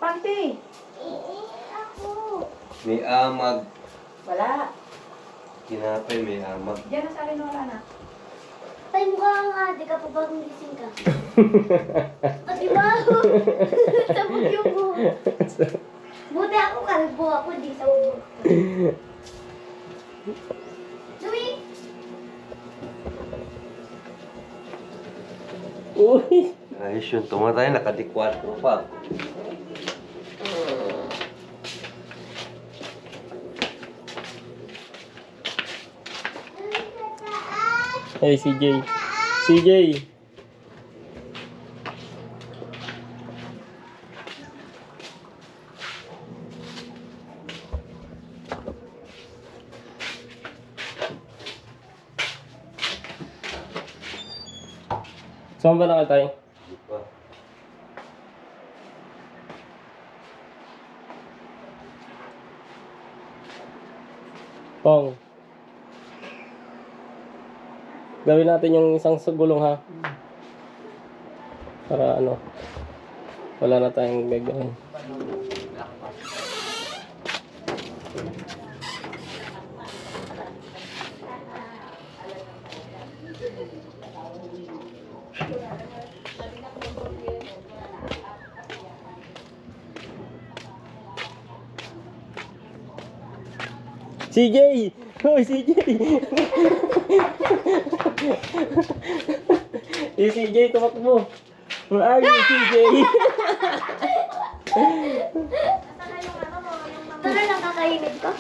Panty! Ako. May amag. Wala. Kinapay, may amag. Diyan na sa akin wala na. Ay, mukha kang ate ka pa bagong gising ka. At diba? Sabog yung buhok. Buti ako kalbo ako, di sa buhok. Louie! Uy! Ayos yun, tumatay, nakadikwat mo pa. Hey, CJ. CJ! Saan ba nakatay? Di ba? Pong. Gawin natin yung isang gulong ha. Para ano. Wala na tayong gagawin. CJ! Hoy, CJ! Yung CJ, tumakbo. Where are you, CJ? Tara lang kakainit ko.